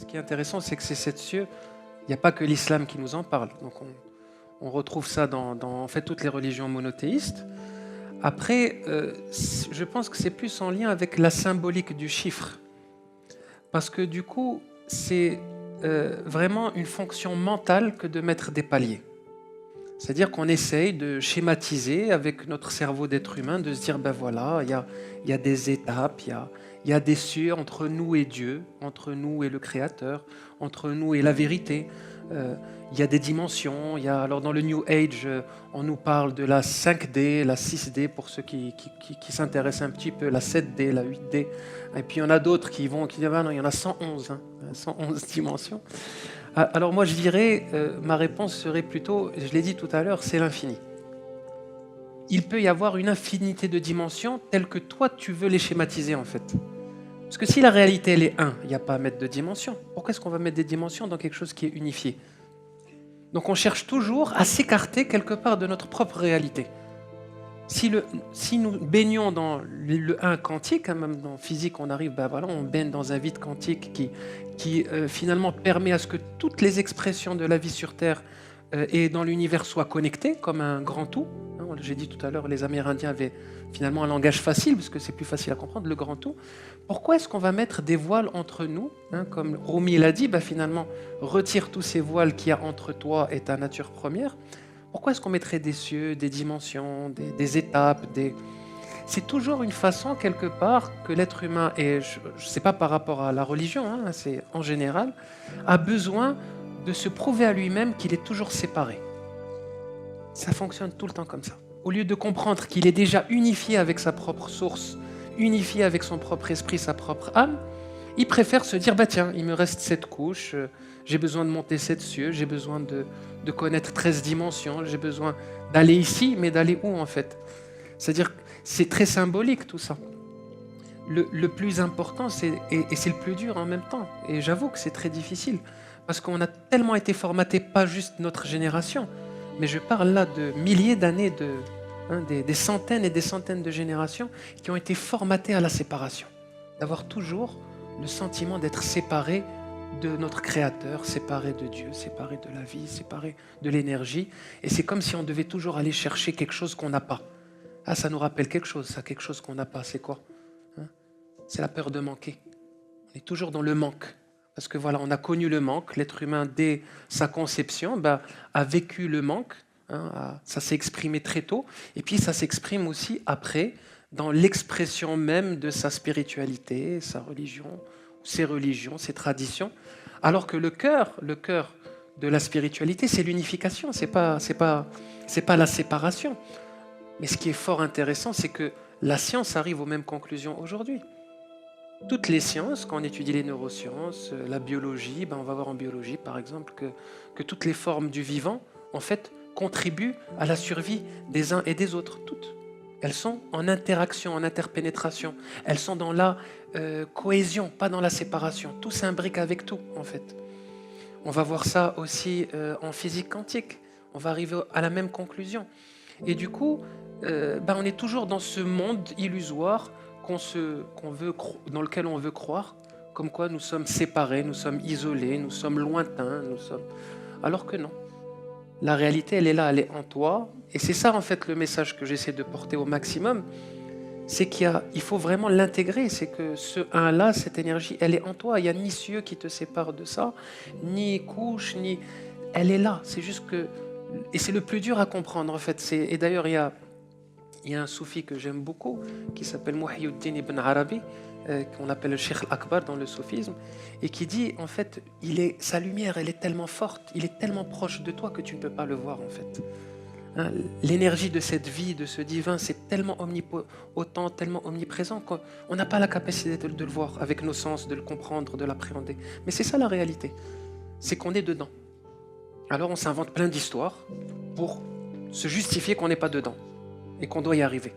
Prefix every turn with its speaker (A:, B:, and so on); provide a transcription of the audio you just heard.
A: qui est intéressant, c'est que ces 7 cieux, il n'y a pas que l'islam qui nous en parle. Donc on retrouve ça dans en fait toutes les religions monothéistes. Après, je pense que c'est plus en lien avec la symbolique du chiffre. Parce que du coup, c'est vraiment une fonction mentale que de mettre des paliers. C'est-à-dire qu'on essaye de schématiser avec notre cerveau d'être humain, de se dire, ben voilà, il y a des étapes, il y a des cieux entre nous et Dieu, entre nous et le Créateur, entre nous et la vérité. Il y a des dimensions. Alors dans le New Age, on nous parle de la 5D, la 6D pour ceux qui s'intéressent un petit peu, la 7D, la 8D. Et puis il y en a d'autres qui disent, ah non, il y en a 111, 111 dimensions. Alors moi je dirais, ma réponse serait plutôt, je l'ai dit tout à l'heure, c'est l'infini. Il peut y avoir une infinité de dimensions telles que toi tu veux les schématiser en fait. Parce que si la réalité elle est 1, il n'y a pas à mettre de dimensions. Pourquoi est-ce qu'on va mettre des dimensions dans quelque chose qui est unifié? Donc on cherche toujours à s'écarter quelque part de notre propre réalité. Si nous baignons dans le 1 quantique, même dans physique on arrive, on baigne dans un vide quantique qui finalement permet à ce que toutes les expressions de la vie sur Terre et dans l'univers soient connectées comme un grand tout. J'ai dit tout à l'heure, les Amérindiens avaient finalement un langage facile, parce que c'est plus facile à comprendre, le grand tout. Pourquoi est-ce qu'on va mettre des voiles entre nous, comme Rumi l'a dit, finalement, retire tous ces voiles qu'il y a entre toi et ta nature première. Pourquoi est-ce qu'on mettrait des cieux, des dimensions, des étapes C'est toujours une façon, quelque part, que l'être humain, et je ne sais pas par rapport à la religion, c'est en général, a besoin de se prouver à lui-même qu'il est toujours séparé. Ça fonctionne tout le temps comme ça. Au lieu de comprendre qu'il est déjà unifié avec sa propre source, unifié avec son propre esprit, sa propre âme, il préfère se dire, tiens, il me reste 7 couches, j'ai besoin de monter 7 cieux, j'ai besoin de connaître 13 dimensions, j'ai besoin d'aller ici, mais d'aller où en fait? C'est-à-dire que c'est très symbolique tout ça. Le plus important, et c'est le plus dur en même temps, et j'avoue que c'est très difficile, parce qu'on a tellement été formaté, pas juste notre génération, mais je parle là de milliers d'années, des centaines et des centaines de générations qui ont été formatées à la séparation, d'avoir toujours le sentiment d'être séparé de notre Créateur, séparé de Dieu, séparé de la vie, séparé de l'énergie. Et c'est comme si on devait toujours aller chercher quelque chose qu'on n'a pas. Ça nous rappelle quelque chose, ça, quelque chose qu'on n'a pas. C'est quoi? C'est la peur de manquer. On est toujours dans le manque. Parce que voilà, on a connu le manque. L'être humain, dès sa conception, a vécu le manque. Ça s'est exprimé très tôt. Et puis ça s'exprime aussi après, dans l'expression même de sa spiritualité, sa religion, ses religions, ses traditions. Alors que le cœur de la spiritualité, c'est l'unification, c'est pas la séparation. Mais ce qui est fort intéressant, c'est que la science arrive aux mêmes conclusions aujourd'hui. Toutes les sciences, quand on étudie les neurosciences, la biologie, on va voir en biologie par exemple que toutes les formes du vivant, en fait, contribuent à la survie des uns et des autres, toutes. Elles sont en interaction, en interpénétration. Elles sont dans la cohésion, pas dans la séparation. Tout s'imbrique avec tout, en fait. On va voir ça aussi en physique quantique. On va arriver à la même conclusion. Et du coup, on est toujours dans ce monde illusoire dans lequel on veut croire, comme quoi nous sommes séparés, nous sommes isolés, nous sommes lointains, alors que non. La réalité, elle est là, elle est en toi. Et c'est ça, en fait, le message que j'essaie de porter au maximum. C'est il faut vraiment l'intégrer. C'est que ce 1-là, cette énergie, elle est en toi. Il n'y a ni cieux qui te séparent de ça, ni couche, Elle est là. C'est juste que... Et c'est le plus dur à comprendre, en fait. Et d'ailleurs, il y a un soufi que j'aime beaucoup, qui s'appelle Muhyiddin ibn Arabi, qu'on appelle le Cheikh al-Akbar dans le soufisme, et qui dit, en fait, sa lumière, elle est tellement forte, il est tellement proche de toi que tu ne peux pas le voir, en fait. L'énergie de cette vie, de ce divin, c'est tellement omnipotent, tellement omniprésent qu'on n'a pas la capacité de le voir avec nos sens, de le comprendre, de l'appréhender. Mais c'est ça la réalité, c'est qu'on est dedans. Alors on s'invente plein d'histoires pour se justifier qu'on n'est pas dedans et qu'on doit y arriver.